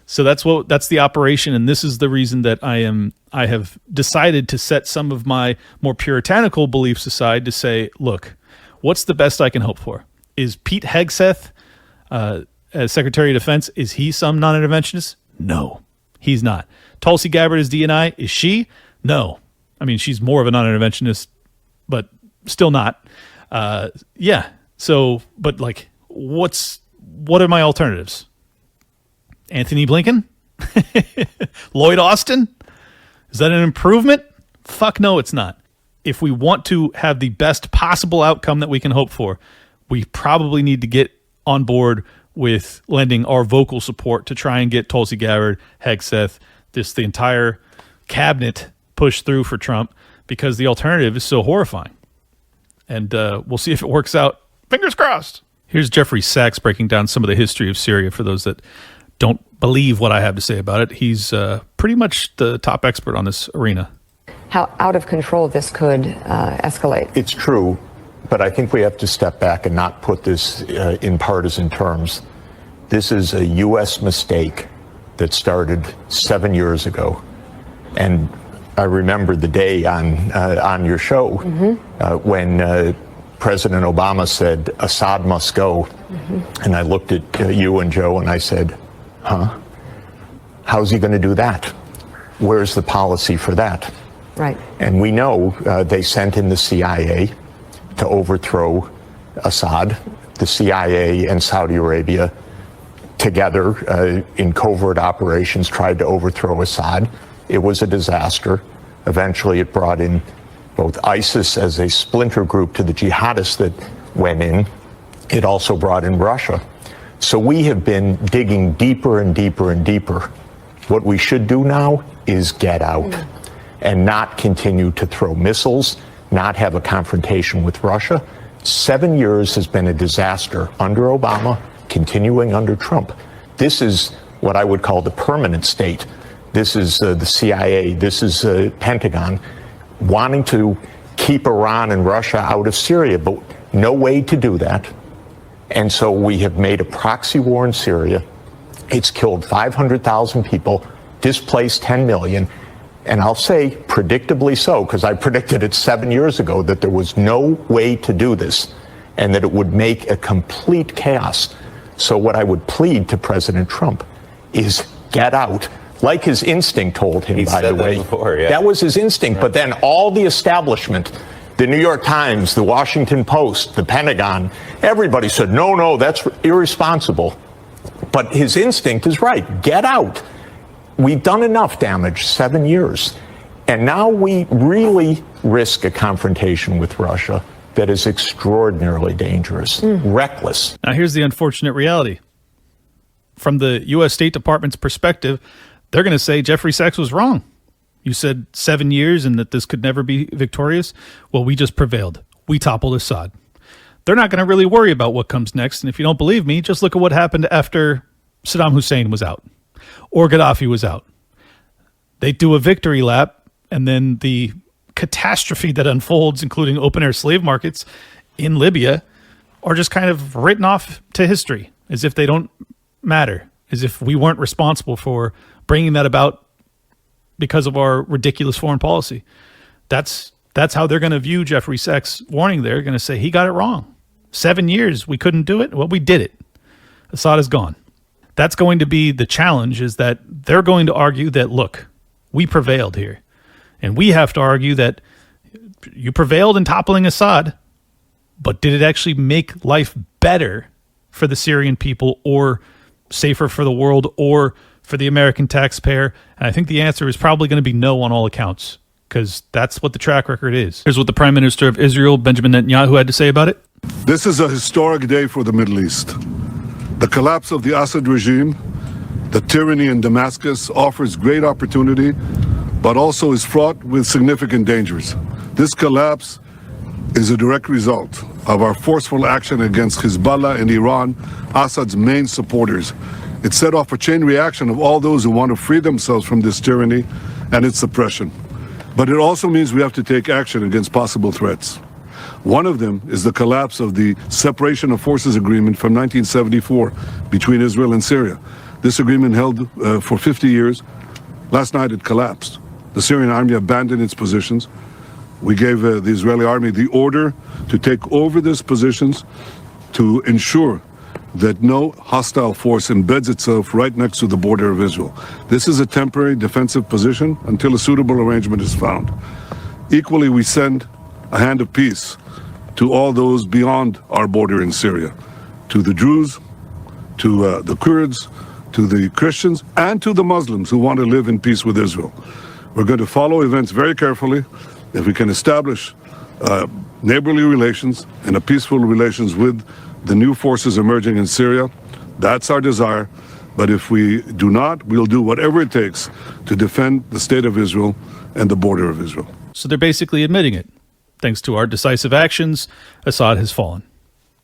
So that's the operation, and this is the reason that I have decided to set some of my more puritanical beliefs aside to say, look, what's the best I can hope for? Is Pete Hegseth, as Secretary of Defense, is he some non-interventionist? No, he's not. Tulsi Gabbard is DNI. Is she? No. I mean, she's more of a non-interventionist, but still not. Yeah. So, but like, what are my alternatives? Anthony Blinken? Lloyd Austin? Is that an improvement? Fuck no, it's not. If we want to have the best possible outcome that we can hope for, we probably need to get on board with lending our vocal support to try and get Tulsi Gabbard, Hegseth, the entire cabinet pushed through for Trump, because the alternative is so horrifying. And we'll see if it works out. Fingers crossed. Here's Jeffrey Sachs breaking down some of the history of Syria for those that don't believe what I have to say about it. He's pretty much the top expert on this arena. How out of control this could escalate. It's true, but I think we have to step back and not put this in partisan terms. This is a U.S. mistake that started 7 years ago. And I remember the day on your show when President Obama said, Assad must go. And I looked at you and Joe and I said, how's he going to do that? Where's the policy for that? Right. And we know they sent in the CIA to overthrow Assad. The CIA and Saudi Arabia together in covert operations tried to overthrow Assad. It was a disaster. Eventually it brought in both ISIS as a splinter group to the jihadists that went in. It also brought in Russia. So we have been digging deeper and deeper and deeper. What we should do now is get out and not continue to throw missiles, not have a confrontation with Russia. 7 years has been a disaster under Obama, continuing under Trump. This is what I would call the permanent state. This is the CIA, this is Pentagon, wanting to keep Iran and Russia out of Syria, but no way to do that. And so we have made a proxy war in Syria. It's killed 500,000 people, displaced 10 million. And I'll say predictably so, because I predicted it 7 years ago that there was no way to do this and that it would make a complete chaos. So what I would plead to President Trump is get out. Like his instinct told him, by the way. That was his instinct. But then all the establishment, the New York Times, the Washington Post, the Pentagon, everybody said, no, that's irresponsible. But his instinct is right. Get out. We've done enough damage, 7 years. And now we really risk a confrontation with Russia that is extraordinarily dangerous, reckless. Now, here's the unfortunate reality. From the U.S. State Department's perspective, they're going to say Jeffrey Sachs was wrong. You said 7 years and that this could never be victorious. Well, we just prevailed. We toppled Assad. They're not going to really worry about what comes next. And if you don't believe me, just look at what happened after Saddam Hussein was out or Gaddafi was out. They do a victory lap, and then the catastrophe that unfolds, including open-air slave markets in Libya, are just kind of written off to history as if they don't matter, as if we weren't responsible for bringing that about because of our ridiculous foreign policy. That's how they're going to view Jeffrey Sachs' warning. They're going to say he got it wrong. 7 years, we couldn't do it. Well, we did it. Assad is gone. That's going to be the challenge, is that they're going to argue that, look, we prevailed here. And we have to argue that you prevailed in toppling Assad, but did it actually make life better for the Syrian people, or safer for the world, or for the American taxpayer? And I think the answer is probably going to be no on all accounts, because that's what the track record is. Here's what the Prime Minister of Israel, Benjamin Netanyahu, had to say about it. This is a historic day for the Middle East. The collapse of the Assad regime, the tyranny in Damascus, offers great opportunity, but also is fraught with significant dangers. This collapse is a direct result of our forceful action against Hezbollah and Iran, Assad's main supporters. It set off a chain reaction of all those who want to free themselves from this tyranny and its suppression. But it also means we have to take action against possible threats. One of them is the collapse of the Separation of Forces Agreement from 1974 between Israel and Syria. This agreement held for 50 years. Last night it collapsed. The Syrian army abandoned its positions. We gave the Israeli army the order to take over these positions to ensure that no hostile force embeds itself right next to the border of Israel. This is a temporary defensive position until a suitable arrangement is found. Equally, we send a hand of peace to all those beyond our border in Syria, to the Druze, to the Kurds, to the Christians, and to the Muslims who want to live in peace with Israel. We're going to follow events very carefully. If we can establish neighborly relations and a peaceful relations with the new forces emerging in Syria, that's our desire. But if we do not, we'll do whatever it takes to defend the state of Israel and the border of Israel. So they're basically admitting it. Thanks to our decisive actions, Assad has fallen.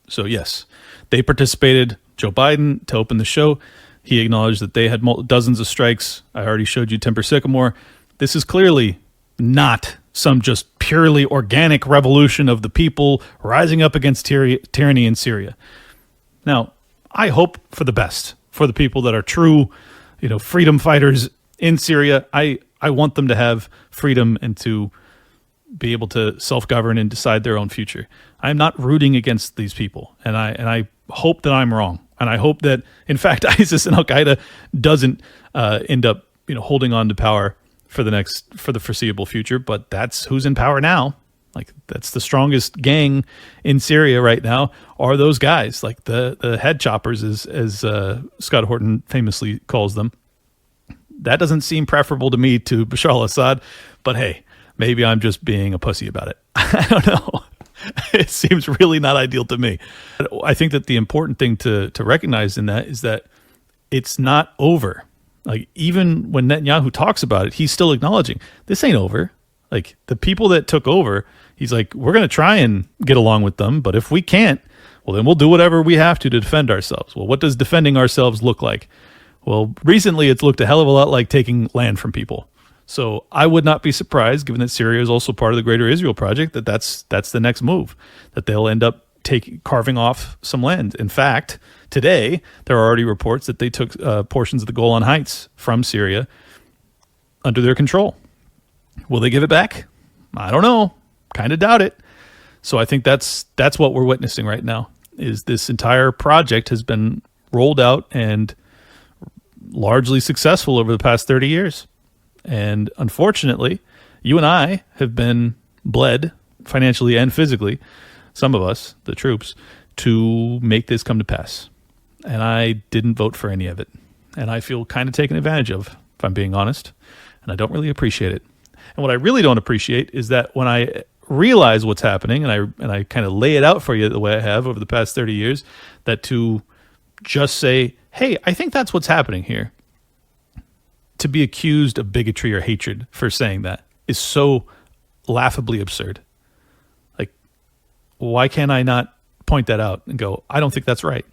So yes, They participated, Joe Biden, to open the show. He acknowledged that they had dozens of strikes. I already showed you Timber Sycamore. This is clearly not some just purely organic revolution of the people rising up against tyranny in Syria. Now, I hope for the best for the people that are true, freedom fighters in Syria. I want them to have freedom and to be able to self-govern and decide their own future. I'm not rooting against these people, and I hope that I'm wrong. And I hope that, in fact, ISIS and Al-Qaeda doesn't end up, holding on to power for the foreseeable future. But that's who's in power now. Like, that's the strongest gang in Syria right now are those guys, like the head choppers, as Scott Horton famously calls them. That doesn't seem preferable to me to Bashar al-Assad. But hey, maybe I'm just being a pussy about it. I don't know. It seems really not ideal to me. I think that the important thing to recognize in that is that it's not over. Like, even when Netanyahu talks about it, he's still acknowledging this ain't over. Like, the people that took over, he's like, we're going to try and get along with them. But if we can't, well, then we'll do whatever we have to defend ourselves. Well, what does defending ourselves look like? Well, recently it's looked a hell of a lot like taking land from people. So I would not be surprised, given that Syria is also part of the Greater Israel Project, that's the next move, that they'll end up carving off some land. In fact, today there are already reports that they took portions of the Golan Heights from Syria under their control. Will they give it back? I don't know. Kind of doubt it. So I think that's what we're witnessing right now. Is this entire project has been rolled out and largely successful over the past 30 years. And unfortunately, you and I have been bled financially and physically, some of us, the troops, to make this come to pass. And I didn't vote for any of it. And I feel kind of taken advantage of, if I'm being honest. And I don't really appreciate it. And what I really don't appreciate is that when I realize what's happening, and I kind of lay it out for you the way I have over the past 30 years, that to just say, hey, I think that's what's happening here, to be accused of bigotry or hatred for saying that is so laughably absurd. Like, why can't I not point that out and go, I don't think that's right.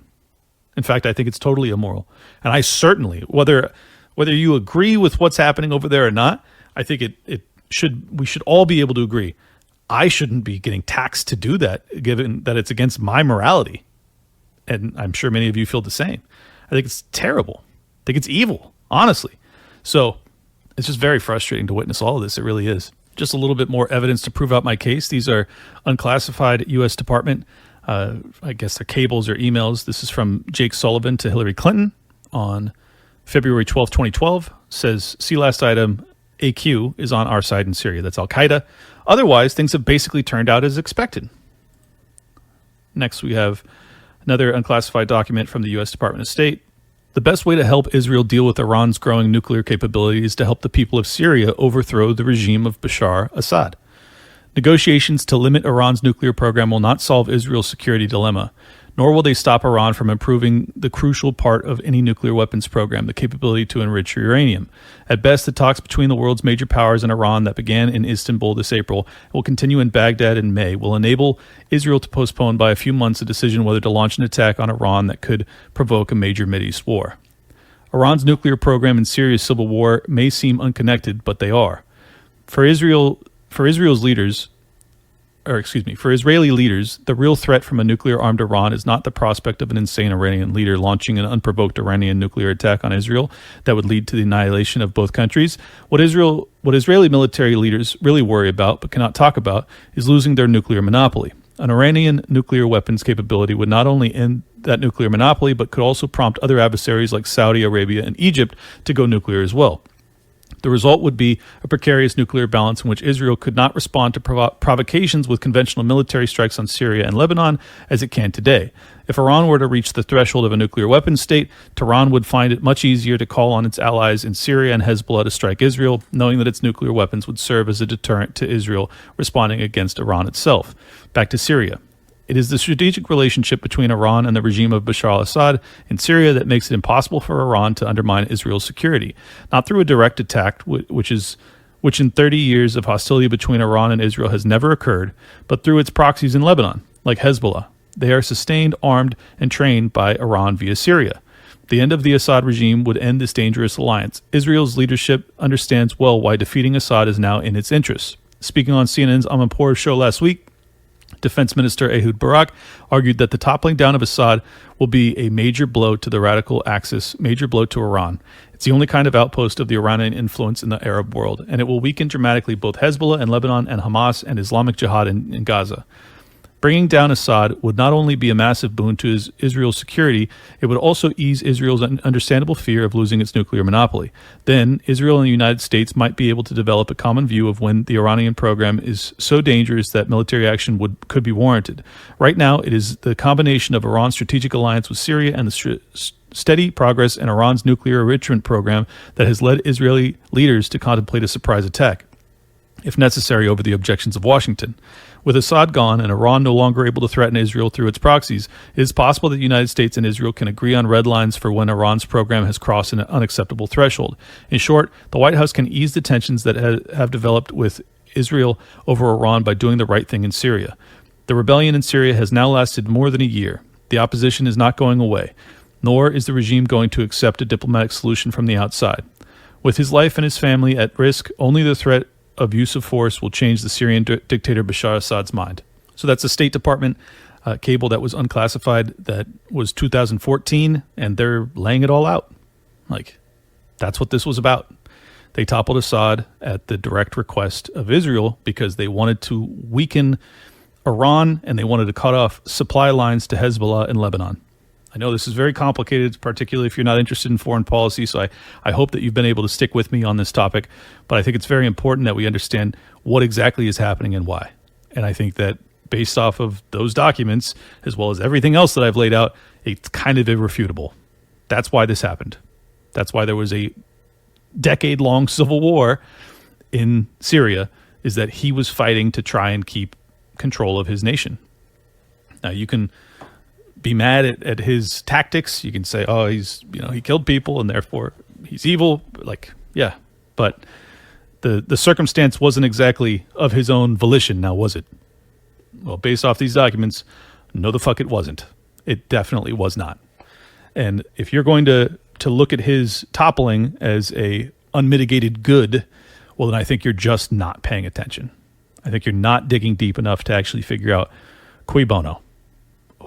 In fact, I think it's totally immoral. And I certainly, whether you agree with what's happening over there or not, I think we should all be able to agree. I shouldn't be getting taxed to do that, given that it's against my morality. And I'm sure many of you feel the same. I think it's terrible. I think it's evil, honestly. So it's just very frustrating to witness all of this. It really is. Just a little bit more evidence to prove out my case. These are unclassified U.S. Department, I guess they're cables or emails. This is from Jake Sullivan to Hillary Clinton on February 12, 2012. Says, see last item, AQ is on our side in Syria. That's Al-Qaeda. Otherwise, things have basically turned out as expected. Next, we have another unclassified document from the U.S. Department of State. The best way to help Israel deal with Iran's growing nuclear capability is to help the people of Syria overthrow the regime of Bashar Assad. Negotiations to limit Iran's nuclear program will not solve Israel's security dilemma, nor will they stop Iran from improving the crucial part of any nuclear weapons program, the capability to enrich uranium. At best, the talks between the world's major powers and Iran that began in Istanbul this April and will continue in Baghdad in May will enable Israel to postpone by a few months a decision whether to launch an attack on Iran that could provoke a major Mideast war. Iran's nuclear program and Syria's civil war may seem unconnected, but they are. For Israeli leaders, the real threat from a nuclear-armed Iran is not the prospect of an insane Iranian leader launching an unprovoked Iranian nuclear attack on Israel that would lead to the annihilation of both countries. What Israeli military leaders really worry about but cannot talk about is losing their nuclear monopoly. An Iranian nuclear weapons capability would not only end that nuclear monopoly, but could also prompt other adversaries like Saudi Arabia and Egypt to go nuclear as well. The result would be a precarious nuclear balance in which Israel could not respond to provocations with conventional military strikes on Syria and Lebanon as it can today. If Iran were to reach the threshold of a nuclear weapons state, Tehran would find it much easier to call on its allies in Syria and Hezbollah to strike Israel, knowing that its nuclear weapons would serve as a deterrent to Israel responding against Iran itself. Back to Syria. It is the strategic relationship between Iran and the regime of Bashar al-Assad in Syria that makes it impossible for Iran to undermine Israel's security, not through a direct attack, which in 30 years of hostility between Iran and Israel has never occurred, but through its proxies in Lebanon, like Hezbollah. They are sustained, armed, and trained by Iran via Syria. The end of the Assad regime would end this dangerous alliance. Israel's leadership understands well why defeating Assad is now in its interests. Speaking on CNN's Amanpour show last week, Defense Minister Ehud Barak argued that the toppling down of Assad will be a major blow to the radical axis, major blow to Iran. It's the only kind of outpost of the Iranian influence in the Arab world, and it will weaken dramatically both Hezbollah in Lebanon and Hamas and Islamic Jihad in Gaza. Bringing down Assad would not only be a massive boon to Israel's security, it would also ease Israel's understandable fear of losing its nuclear monopoly. Then, Israel and the United States might be able to develop a common view of when the Iranian program is so dangerous that military action could be warranted. Right now, it is the combination of Iran's strategic alliance with Syria and the steady progress in Iran's nuclear enrichment program that has led Israeli leaders to contemplate a surprise attack, if necessary, over the objections of Washington. With Assad gone and Iran no longer able to threaten Israel through its proxies, it is possible that the United States and Israel can agree on red lines for when Iran's program has crossed an unacceptable threshold. In short, the White House can ease the tensions that have developed with Israel over Iran by doing the right thing in Syria. The rebellion in Syria has now lasted more than a year. The opposition is not going away, nor is the regime going to accept a diplomatic solution from the outside. With his life and his family at risk, only the threat of use of force will change the Syrian dictator Bashar Assad's mind. So that's a State Department cable that was unclassified, that was 2014, and they're laying it all out. Like, that's what this was about. They toppled Assad at the direct request of Israel because they wanted to weaken Iran and they wanted to cut off supply lines to Hezbollah in Lebanon. I know this is very complicated, particularly if you're not interested in foreign policy, so I hope that you've been able to stick with me on this topic, but I think it's very important that we understand what exactly is happening and why. And I think that based off of those documents, as well as everything else that I've laid out, it's kind of irrefutable. That's why this happened. That's why there was a decade-long civil war in Syria, is that he was fighting to try and keep control of his nation. Now, you can be mad at his tactics. You can say, oh, he killed people and therefore he's evil. Like, yeah, but the circumstance wasn't exactly of his own volition, now was it? Well, based off these documents, no the fuck it wasn't. It definitely was not. And if you're going to look at his toppling as a unmitigated good, well, then I think you're just not paying attention. I think you're not digging deep enough to actually figure out cui bono.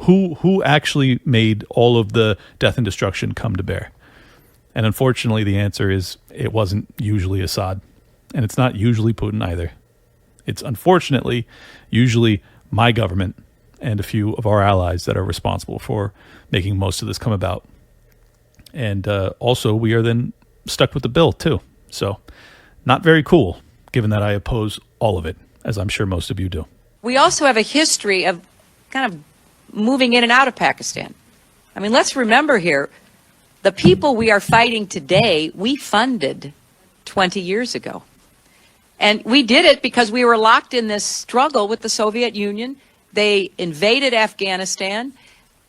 Who actually made all of the death and destruction come to bear? And unfortunately, the answer is it wasn't usually Assad. And it's not usually Putin either. It's unfortunately usually my government and a few of our allies that are responsible for making most of this come about. And also, we are then stuck with the bill, too. So not very cool, given that I oppose all of it, as I'm sure most of you do. We also have a history of kind of moving in and out of Pakistan. I mean, let's remember here, the people we are fighting today, we funded 20 years ago. And we did it because we were locked in this struggle with the Soviet Union. They invaded Afghanistan,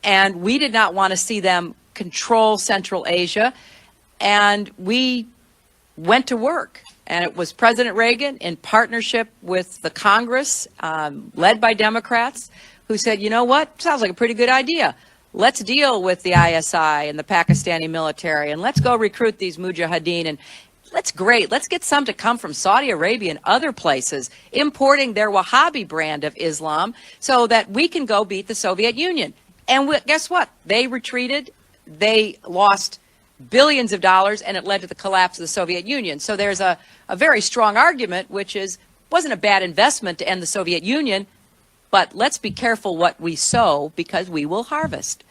and we did not want to see them control Central Asia. And we went to work. And it was President Reagan, in partnership with the Congress, led by Democrats, who said, you know what, sounds like a pretty good idea. Let's deal with the ISI and the Pakistani military, and let's go recruit these mujahideen, and let's get some to come from Saudi Arabia and other places, importing their Wahhabi brand of Islam so that we can go beat the Soviet Union. And guess what? They retreated. They lost billions of dollars, and it led to the collapse of the Soviet Union. So there's a very strong argument, which is, wasn't a bad investment to end the Soviet Union, but let's be careful what we sow because we will harvest.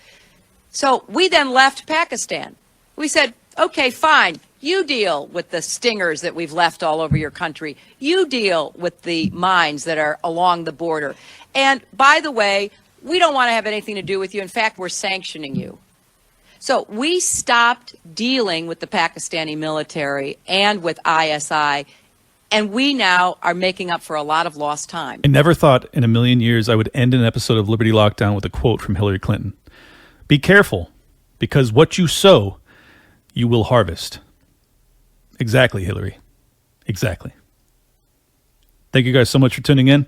So we then left Pakistan. We said, okay, fine. You deal with the stingers that we've left all over your country. You deal with the mines that are along the border. And by the way, we don't want to have anything to do with you. In fact, we're sanctioning you. So we stopped dealing with the Pakistani military and with ISI, and we now are making up for a lot of lost time. I never thought in a million years I would end an episode of Liberty Lockdown with a quote from Hillary Clinton. Be careful, because what you sow, you will harvest. Exactly, Hillary. Exactly. Thank you guys so much for tuning in.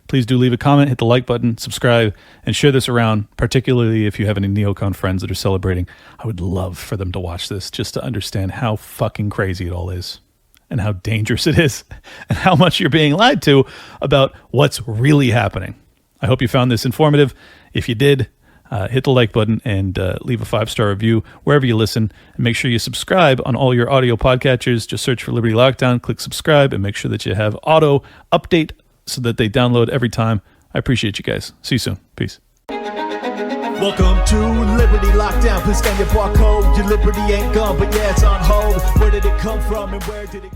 Please do leave a comment, hit the like button, subscribe, and share this around, particularly if you have any neocon friends that are celebrating. I would love for them to watch this just to understand how fucking crazy it all is and how dangerous it is and how much you're being lied to about what's really happening. I hope you found this informative. If you did, hit the like button and leave a 5-star review wherever you listen. And make sure you subscribe on all your audio podcatchers. Just search for Liberty Lockdown, click subscribe, and make sure that you have auto update so that they download every time. I appreciate you guys. See you soon. Peace. Welcome to Liberty Lockdown. Please scan your barcode. Your liberty ain't gone, but yeah, it's on hold. Where did it come from and where did it